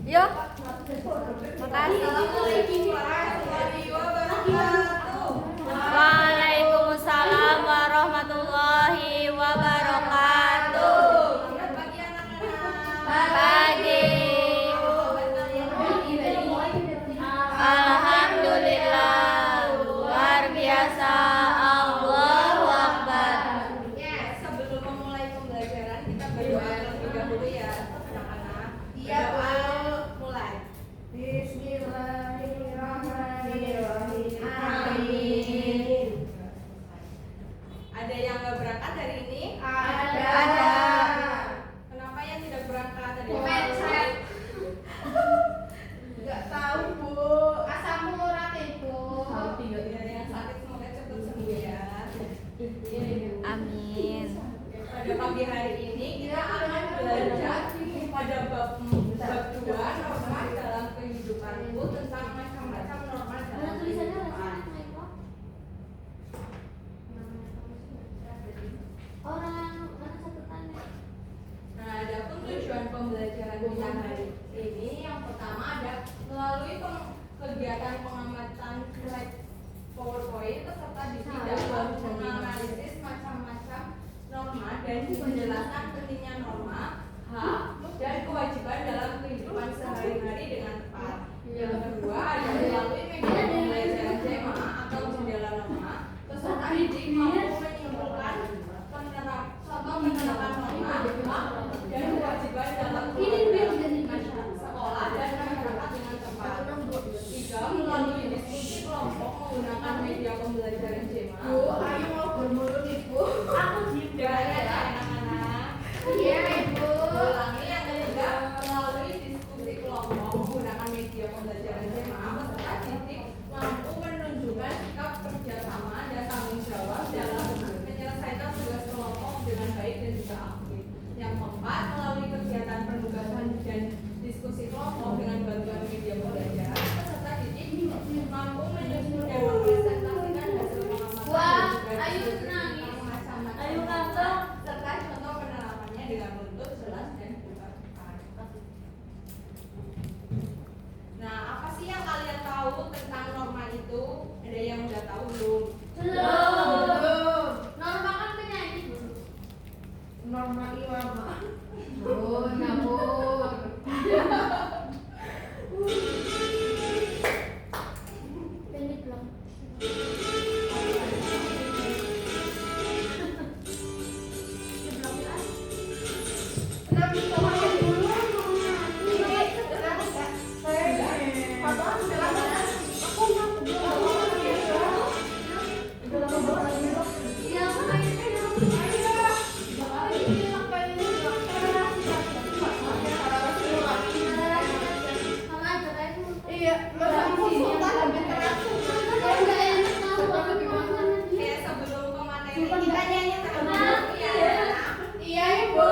Yo. Makasih. Waalaikumsalam warahmatullahi wabarakatuh. Pagi. Alhamdulillah, luar biasa. Allahu Akbar. Ya, sebelum memulai pembelajaran kita berdoa terlebih dahulu ya, anak-anak. Iya, mulai. Bismillahirrahmanirrahim. Amin. Ada yang nggak berangkat hari ini? Ada. Kenapa yang tidak berangkat hari ini? Pecet. Nggak tahu, Bu. Asam urat itu. Ya, yang sakit semoga cepat sembuh ya. Amin. Pada pagi hari ini kita akan belajar pada bab 2 norma dalam kehidupanku tentang macam-macam norma dalam kehidupan. Nah, adapun tujuan pembelajaran kita hari ini yang pertama ada melalui kegiatan pengamatan slide PowerPoint peserta didik dalam menganalisis macam-macam norma dan penjelasan pentingnya norma, hak, dan kewajiban dalam kehidupan sehari-hari dengan tepat. Yang kedua ada melalui media pembelajaran JEMA atau jendela norma, peserta didik mampu menyimpulkan contoh penerapan norma, hak, dan kewajiban dalam kehidupan sekolah dan masyarakat dengan tepat. Tiga, melalui diskusi kelompok menggunakan media pembelajaran JEMA. Bu, ayo mau bermulut, Ibu. Aku tidak ya anak-anak. Iya, Ibu. Ulangi yang ketiga, melalui diskusi kelompok menggunakan media pembelajaran JEMA, peserta didik mampu menunjukkan sikap kerjasama dan tanggung jawab dalam menyelesaikan tugas kelompok dengan baik dan juga aktif. Yang keempat, melalui kegiatan penugasan dan diskusi kelompok dengan bantuan media pembelajaran, peserta didik mampu menyusun dan mempresentasikan hasil pengamatan Wah, dan juga ayo diskusi senang. tentang macam-macam Ayo, norma, Tante. serta contoh penerapannya dengan runtut, jelas, dan bukan. Nah, apa sih yang kalian tahu tentang norma itu? Ada yang udah tahu belum? Belum. Norma kan penyanyi, Bu. Norma irama. Bu, nyambung. Oke, sebelum ke materi kita nyanyi terlebih dahulu ya. Iya, Ibu.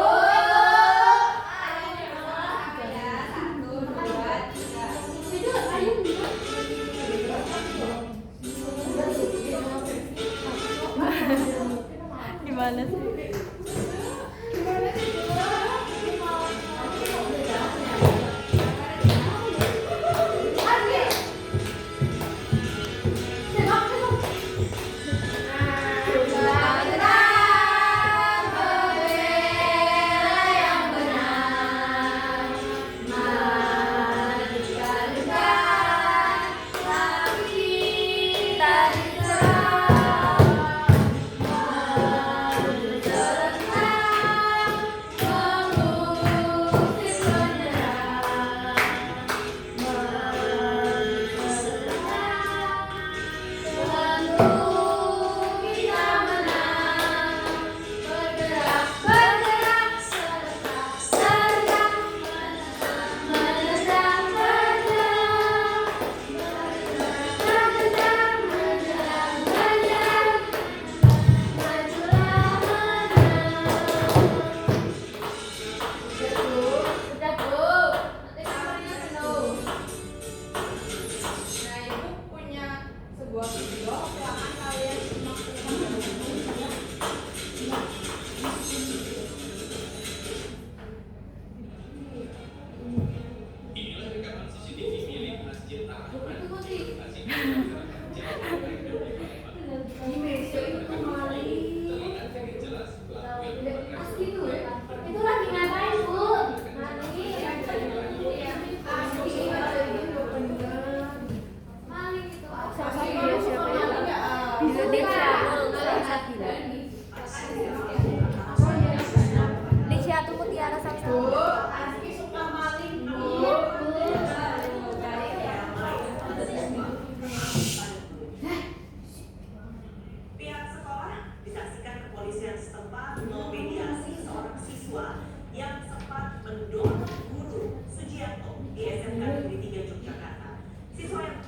mendorong guru Sujianto di SMK Negeri 3 Yogyakarta. Siswa yang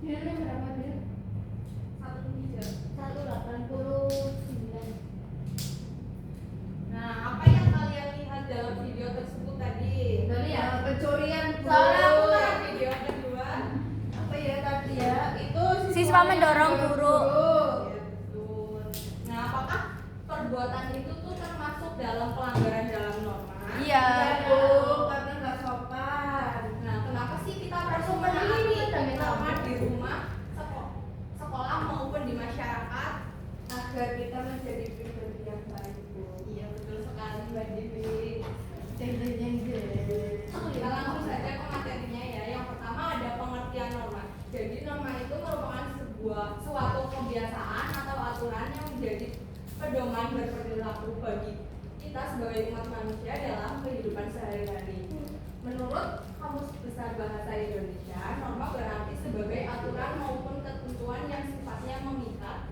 Nilainya berapa dia? 189. Nah, apa yang kalian lihat dalam video tersebut tadi? Tadi ya pencurian. Soalnya aku Nah, kan- video kedua. apa ya tadi ya? Itu Siswa mendorong guru. Ya, betul. Nah, apakah perbuatan itu tuh termasuk dalam pelanggaran dalam norma? Iya. Bu, karena nggak sopan. Nah, kenapa sih kita harus Sopan menaati ini kan norma di rumah, sekolah maupun di masyarakat? Agar kita menjadi pribadi yang baik, Bu. Iya, betul sekali Mbak Dewi. Jeng jeng jeng jeng. Kita langsung saja ke materinya ya. Yang pertama ada pengertian norma. Jadi norma itu merupakan suatu kebiasaan atau aturan yang menjadi pedoman berperilaku bagi kita sebagai umat manusia dalam kehidupan sehari-hari. Menurut Kamus Besar Bahasa Indonesia, norma berarti sebagai aturan maupun ketentuan yang sifatnya mengikat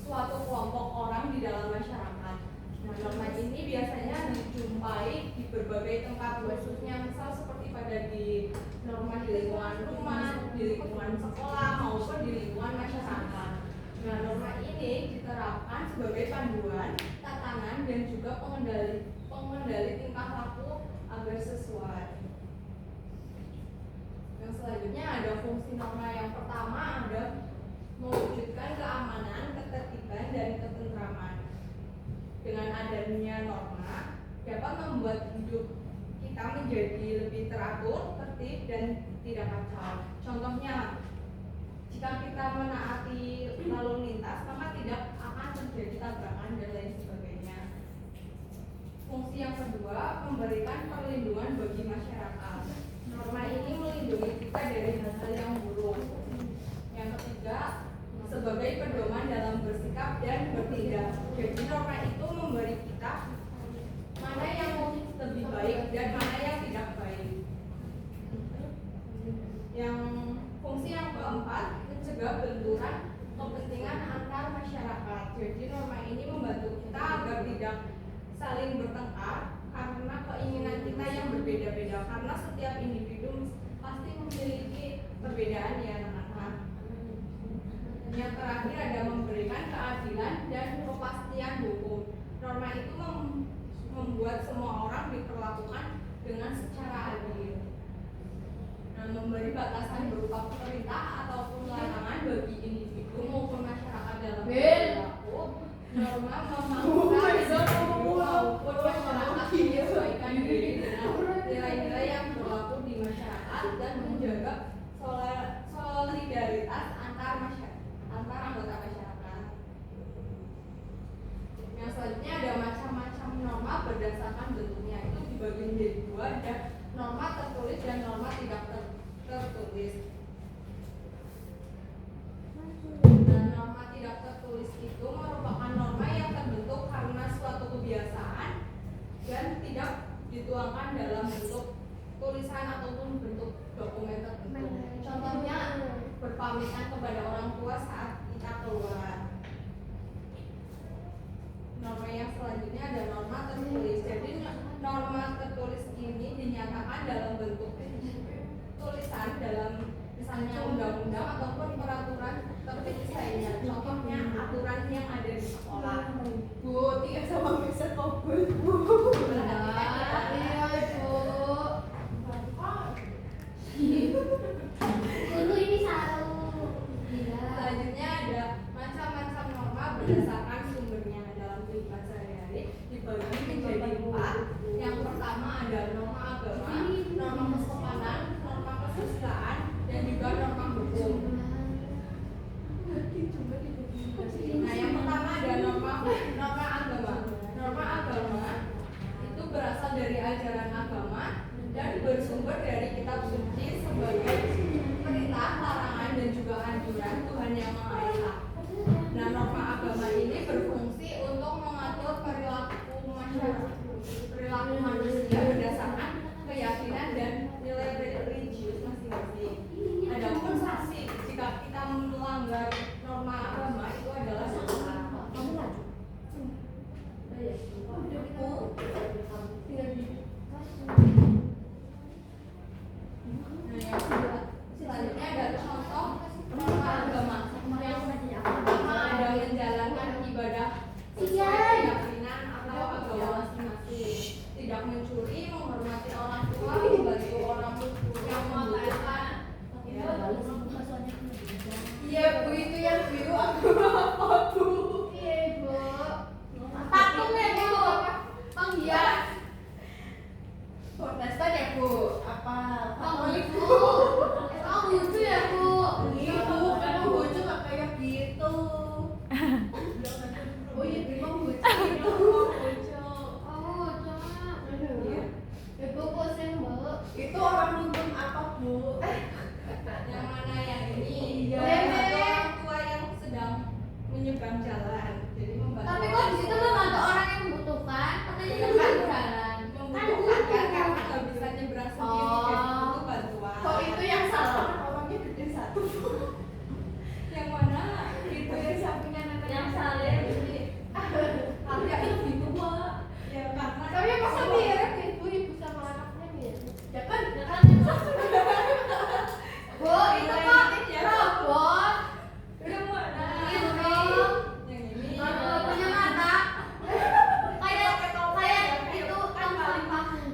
suatu kelompok orang di dalam masyarakat. Nah, norma ini biasanya dijumpai di berbagai tempat, khususnya misal seperti pada di norma di lingkungan rumah, di lingkungan sekolah, maupun di lingkungan masyarakat. Nah, norma ini diterapkan sebagai panduan, tatanan, dan juga pengendali tingkah laku agar sesuai. Yang selanjutnya ada fungsi norma. Yang pertama ada mewujudkan keamanan, ketertiban, dan ketentraman. Dengan adanya norma dapat membuat hidup kita menjadi lebih teratur, tertib, dan tidak kacau. Contohnya, jika kita menaati lalu lintas, maka tidak akan terjadi tabrakan dan lain sebagainya. Fungsi yang kedua, memberikan perlindungan bagi masyarakat. Norma ini melindungi kita dari hal-hal yang buruk. Yang ketiga, sebagai pedoman dalam bersikap dan bertindak. Jadi norma itu memberi kita mana yang lebih baik dan mana yang tidak baik. Yang fungsi yang keempat, mencegah benturan kepentingan antar masyarakat. Jadi norma ini membantu kita agar tidak saling bertengkar karena keinginan kita yang berbeda-beda. Karena setiap individu pasti memiliki perbedaan ya anak-anak. Yang terakhir ada memberikan keadilan dan kepastian hukum. Norma itu membuat semua orang diperlakukan dengan secara adil. Nah, memberi batasan berupa perintah ataupun larangan bagi individu maupun masyarakat dalam perilaku. Norma memaksa maupun masyarakat menyesuaikan diri dengan nilai-nilai yang berlaku di masyarakat dan menjaga solidaritas antar anggota masyarakat. Yang selanjutnya ada macam-macam norma berdasarkan bentuknya, itu dibagi menjadi dua, ada norma tertulis dan norma tidak tertulis. Dan norma tidak tertulis itu merupakan norma yang terbentuk karena suatu kebiasaan dan tidak dituangkan dalam bentuk tulisan ataupun bentuk dokumen tertentu. Contohnya berpamitan kepada orang tua saat kita keluar. Norma yang selanjutnya ada norma tertulis. Jadi norma tertulis ini dinyatakan dalam bentuk tulisan dalam misalnya undang-undang ataupun peraturan tertulis lainnya. Contohnya aturan yang ada di sekolah. Bu, tiga sama bisa kobul. Perhatikan ya. Iya, Bu. Guru ini selalu Selanjutnya ada macam-macam norma berdasarkan sumbernya dalam kehidupan sehari-hari dibagi menjadi 4. Yang pertama ada norma agama, norma kesopanan, norma kesusilaan, dan juga norma hukum. Nah, yang pertama ada norma agama. Norma agama itu berasal dari ajaran agama dan bersumber dari kitab suci sebagai perintah, larangan, dan juga anjuran Tuhan yang Maha Esa. Nah, norma agama ini berfungsi untuk mengatur perilaku manusia berdasarkan keyakinan dan nilai religius masing-masing. Adapun sanksi jika kita melanggar baksonya kan lebih besar. Iya Bu, itu yang biru aku apa Bu? Iya Bu. Patung ya Bu. Oh iya. Protestan ya Bu? Apa? Katolik Bu? Oh lucu ya Bu. Iya Bu, kan lucu nggak kayak gitu. Oh iya, memang lucu itu. Lucu. Oh coba. Iya. Ibu pusing Bu. Itu orang nonton apa Bu? Yang mana yang ini? Iya. Ada orang tua yang sedang menyeberang jalan. Jadi membantu. Tapi kok di situ membantu orang yang membutuhkan, katanya Iya, kan kan? jalan. membutuhkan kan karena nggak bisa nyebrang sendiri Oh. jadi butuh bantuan. Kok itu yang salah? Orangnya gede satu. Yang mana? Itu yang sampingnya nenek. Yang saleh. Ya lebih tua. Ya karena. Tapi masa mirip ibu sama anaknya mirip? Ya kan? Bu, itu kok robot. Yang mana? Ini. Yang ini. Kalau punya mata. Kayak itu yang paling paham.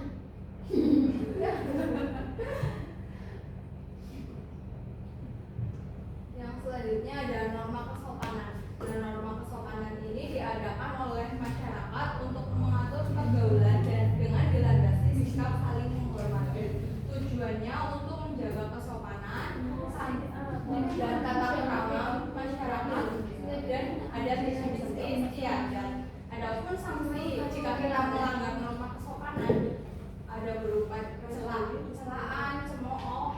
Yang selanjutnya ada norma kesopanan. Dan norma kesopanan ini diadakan oleh masyarakat untuk mengatur pergaulan dan dengan dilandasi sikap saling menghormati. Tujuannya untuk menjaga kesopanan dan tata krama masyarakat dan ada bisnis istiadat. Adapun sanksi jika kita melanggar norma kesopanan ada berupa celaan, cemooh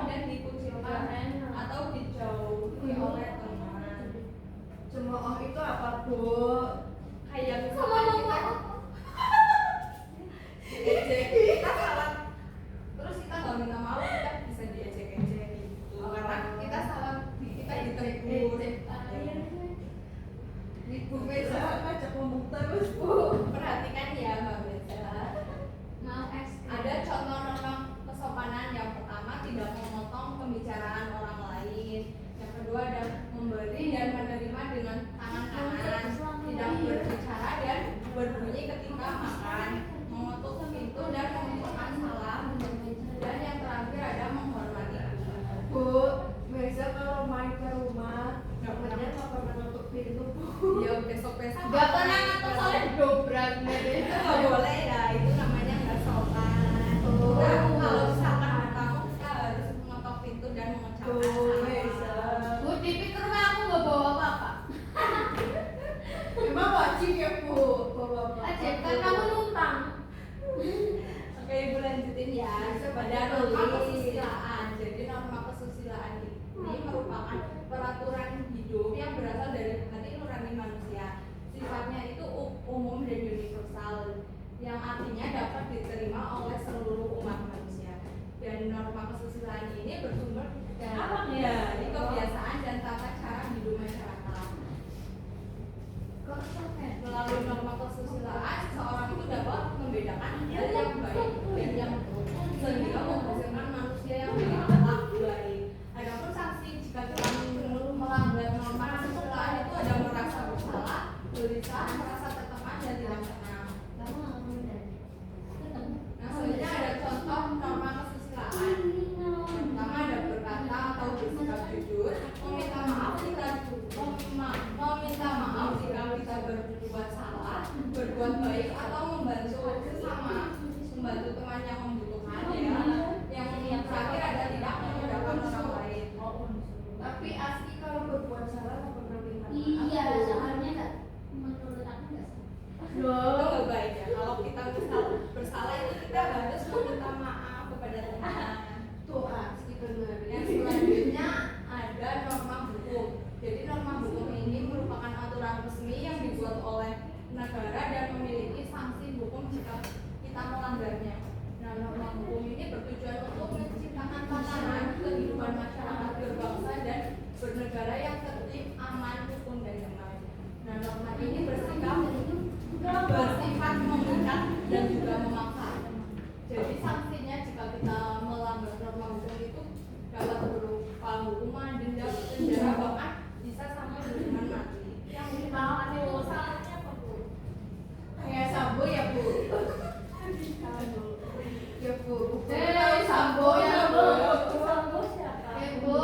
dan dikucilkan atau dijauhi oleh teman. Cemooh itu apa Bu? Kayak misalkan kita diejek, kita salah, terus kita nggak minta maaf, kita bisa diejek-ejek gitu. Karena kita salah, kita ditegur. Bu Meza ngajak ngomong terus Bu. Perhatikan ya Mbak Beza. Mau es. Ada contoh norma kesopanan. Yang pertama, tidak memotong pembicaraan orang lain. Yang kedua, ada memberi dan menerima dengan tangan kanan. Tidak berbicara dan berbunyi ketika makan. Mengetuk pintu dan mengucapkan salam. Dan yang terakhir ada menghormati. Bu Meza kalau main ke rumah temennya nggak pernah nutup pintu Bu. Ya besok-besok. Gak pernah ngatur soalnya dobrak Itu nggak boleh ya. Itu namanya nggak sopan. Oh. Nah, kalau misalkan bertamu kita harus mengetok pintu dan mengucapkan Bu Meza. salam. Bu, dipikir rumah aku gak bawa apa-apa. Emang wajib ya Bu bawa apa? Aja kan kamu numpang. Oke, Ibu lanjutin ya. Pada norma kesusilaan. Jadi norma kesusilaan ini merupakan peraturan hidup yang berasal dari hati nurani manusia. Sifatnya itu umum dan universal, yang artinya dapat diterima oleh seluruh umat manusia. Dan norma kesusilaan ini bersumber dari kebiasaan dan tata cara hidup masyarakat. Melalui norma kesusilaan, seseorang itu dapat membedakan hal yang baik dan yang buruk, sehingga menghasilkan manusia yang berakhlak baik. Adapun sanksi jika kita melanggar norma kesusilaan itu ada merasa bersalah, gelisah, merasa tertekan dan tidak tenang. Nah, selanjutnya ada contoh norma kesusilaan. Pertama ada berkata atau bersikap jujur, meminta maaf jika kita berbuat salah, berbuat baik atau membantu sesama, membantu teman yang membutuhkan ya. Yang terakhir ada tidak menyudahkan orang lain. Tapi asli kalau berbuat salah nggak pernah minta maaf. Iya, Bu. soalnya gak menurut aku gak sih. Itu nggak baik ya. Kalau kita bersalah itu kita harus meminta maaf kepada teman. Tuh asli benar. Yang selanjutnya ada norma hukum. Jadi norma hukum ini merupakan aturan resmi yang dibuat oleh negara dan memiliki sanksi hukum jika kita melanggarnya. Nah, norma hukum ini bertujuan untuk menciptakan tatanan kehidupan masyarakat berbangsa dan bernegara yang tertib, aman, hukum dan damai. Nah, norma ini bersifat mengikat dan juga memaksa. Jadi sanksinya jika kita melanggar norma hukum itu dapat berupa hukuman, denda, penjara, bahkan bisa sampai hukuman mati. Yang dimakan itu salahnya apa Bu? Kayak Sambo ya Bu. Ya Bu. Sambo ya Bu. Sambo siapa? Bu,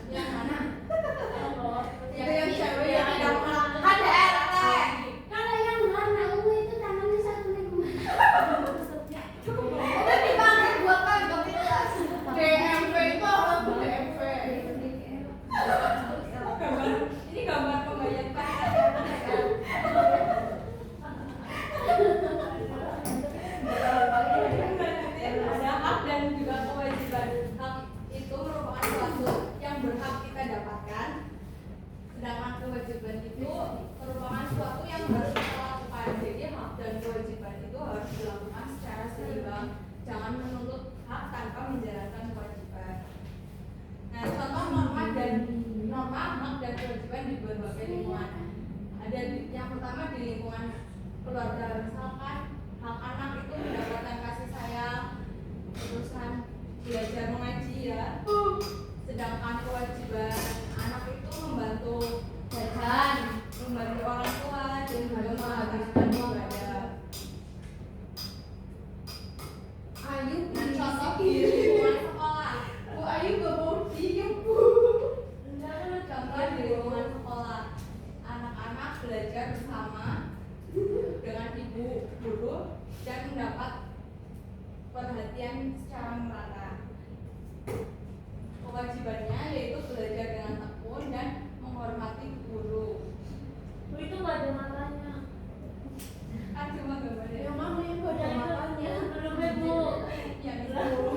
Yang mana? Itu yang cewek yang ada orang. Ada RT. Kalau yang warna ungu itu tangannya satu nih. Udah dipakai buat kagak jelas. DMV itu apa tuh DMV? Ini gambar membayangkan ada hak dan juga kewajiban. Hak itu merupakan sesuatu yang berhak kita dapatkan, sedangkan kewajiban itu merupakan sesuatu yang harus kita lakukan. Jadi hak dan kewajiban itu harus dilakukan secara seimbang. Jangan menuntut hak tanpa menjalankan kewajiban. Nah, contoh norma hak dan kewajiban di berbagai lingkungan. Ada yang pertama di lingkungan keluarga, misalkan hak anak itu mendapatkan kasih sayang, terusan belajar mengaji ya. Sedangkan kewajiban anak itu membantu jajan, membantu orang tua dan juga melakukan ibadah. Ayu Nah, contoh di lingkungan sekolah. Bu Ayu gak mau diem Bu. Contoh di lingkungan sekolah, anak-anak belajar bersama dengan ibu guru dan mendapat perhatian secara merata. Kewajibannya yaitu belajar dengan tekun dan menghormati guru. Itu nggak ada matanya. Kan cuma gambarnya. Yang mana yang gak ada matanya? Belum Bu. Yang itu.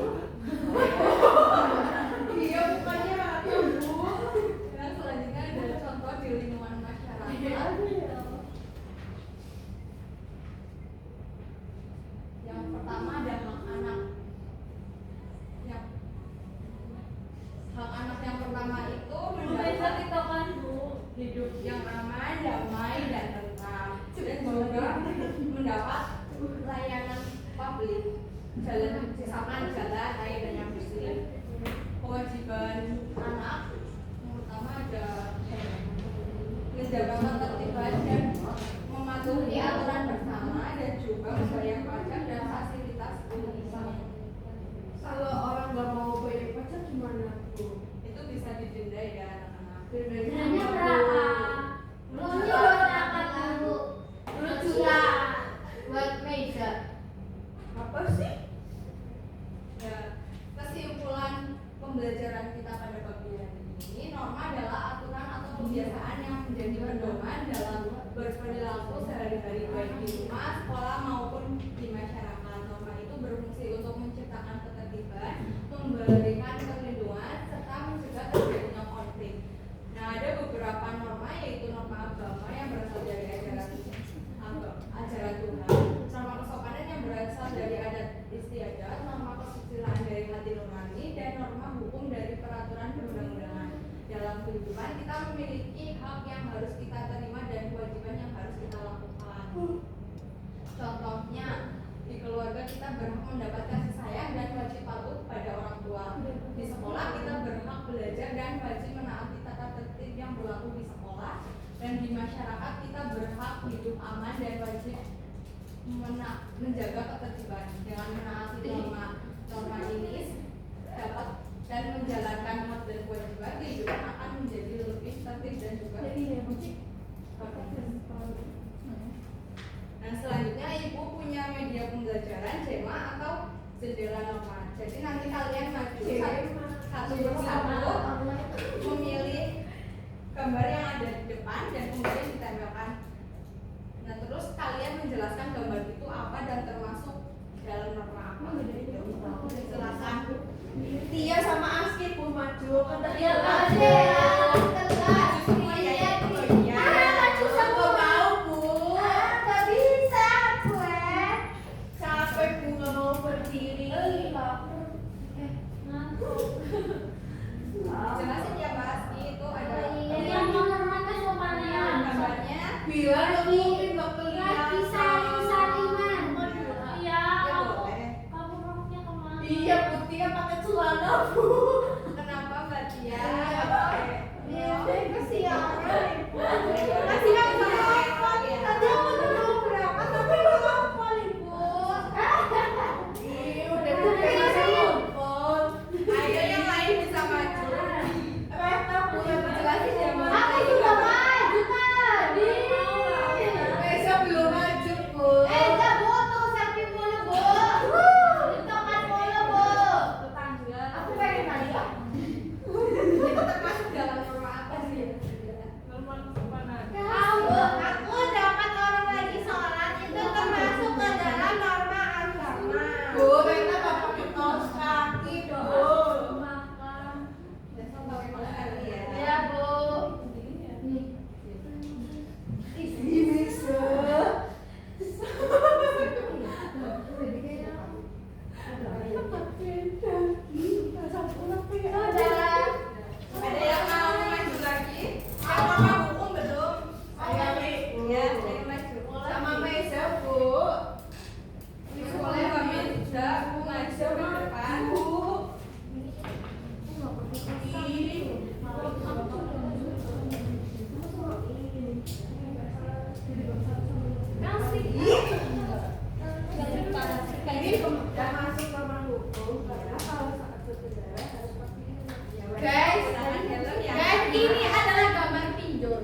Iya bukannya ada Bu. Dan selanjutnya ada contoh di lingkungan masyarakat. Yang pertama ada hak anak. Hak anak yang pertama itu mendapat hidup yang aman, damai, dan tentram, dan juga mendapat layanan publik, misalkan jalan, air, dan yang bersih. Kewajiban anak yang pertama ada menjaga ketertiban dan mematuhi aturan bersama dan juga membayar pajak dan fasilitas umum. Kalau orang gak mau bayar pajak gimana Bu? Itu bisa didenda ya anak-anak. Nanya berapa? Belumnya buat apa dulu? 10 juta buat meja. Apa sih? Ya, kesimpulan pembelajaran kita pada bagian ini, norma adalah aturan atau kebiasaan yang menjadi pedoman dalam berperilaku sehari-hari baik di rumah, sekolah maupun di masyarakat. Norma itu berfungsi untuk menciptakan ketertiban, memberikan perlindungan, serta mencegah terjadinya konflik. Nah, ada beberapa norma yaitu norma agama yang berasal dari ajaran Tuhan, norma kesopanan yang berasal dari adat istiadat, norma kesusilaan dari hati nurani, dan norma hukum dari peraturan perundang-undangan. Dalam kehidupan kita memiliki hak yang harus kita terima dan kewajiban yang harus kita lakukan. Contohnya, di keluarga kita berhak mendapat kasih sayang dan wajib patuh pada orang tua. Di sekolah kita berhak belajar dan wajib menaati tata tertib yang berlaku di sekolah. Dan di masyarakat kita berhak hidup aman dan wajib menjaga ketertiban. Dengan menaati norma ini dapat dan menjalankan hak dan kewajiban, kehidupan akan menjadi lebih tertib dan juga Nah, selanjutnya ibu punya media pembelajaran JEMA atau jendela norma. Jadi nanti kalian maju satu persatu memilih gambar yang ada di depan dan kemudian ditempelkan. Nah, terus kalian menjelaskan gambar itu apa dan termasuk dalam norma apa. Silakan. Tia sama Aski Bu maju. Ya ada. Semua ya itu loh ya. Aku mau Bu. Gak bisa gue. Capek Bu gak mau berdiri. Jelasin ya Mbak Aski, itu ada Yang menghormati sopannya. gambarnya. Biar mungkin gak kelihatan. Iya. Ya boleh. Kamu roknya kemana? Iya Bu Tia pakai celana Bu. Kenapa Mbak Tia? Iya, kesiangan Ibu. Kasihan sama Tadi aku udah mau berangkat tapi gak hafal Ibu. Ih, udah Udah bisa bisa. telepon. Ayo yang lain bisa maju. berkendara harus pakai helm. Ya, wajib Guys, menggunakan helm ya. guys, ini adalah gambar pinjol.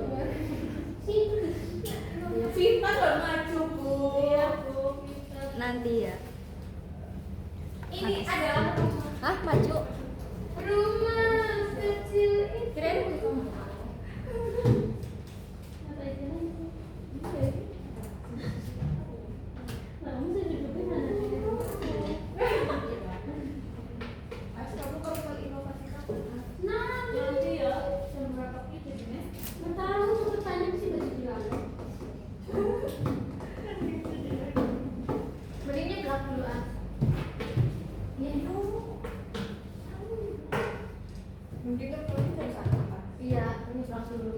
Fitnah baru maju bu. Iya, Bu. Nanti ya. Ini adalah Hah, maju. rumah kecil itu. Kirain kamu. Apa itu lagi? Kamu bisa duduknya mana? Mas, kamu kalau mau inovasi kapan? Nanti ya. Jam berapa gitu nih? Nggak tahu, bertanya sih baju jualan. Belinya belak duluan. Ya dulu. Mungkin kan kalau jam satu kan. Iya, ini belak dulu.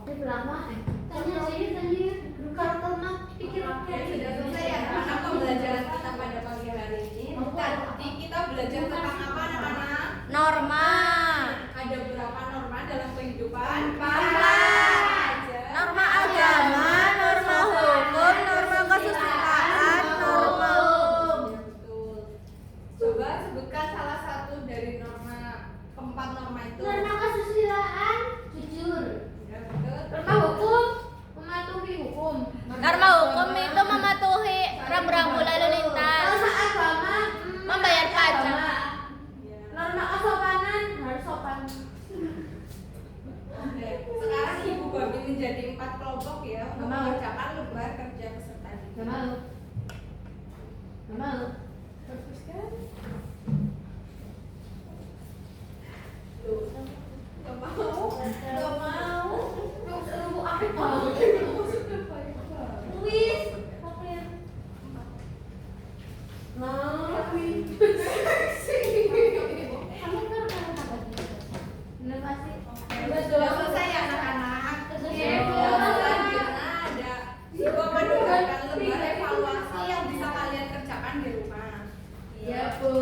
Ini belak mah. Tanya saya. Kalau mah pikir Oke, sudah selesai ya anak-anak pembelajaran kita pada pagi hari ini. Tadi kita belajar tentang apa anak-anak? Norma. Ada berapa norma dalam kehidupan? Empat. Norma agama, norma hukum, norma kesusilaan, norma. Ya, betul. Coba sebutkan salah satu dari norma keempat norma itu. Norma kesusilaan, jujur. Ya, betul. norma hukum mematuhi hukum. Norma hukum itu mematuhi rambu-rambu lalu lintas. Norma agama Membayar pajak. agama. Ya. Norma kesopanan harus sopan. Oke, sekarang Ibu bagi menjadi 4 kelompok ya untuk Mau. mengerjakan lembar kerja peserta didik. Gak mau. Gak mau. Bagus kan? Tuh, nggak mau, nggak mau. Lu apa? Luis, Apa ya? Nah, Kamu kan kalau apa gitu? inovasi. sudah selesai ya anak-anak. Iya, Bu. Selanjutnya ada sebuah menunjukkan lembar evaluasi yang bisa kalian kerjakan di rumah. Iya, Bu.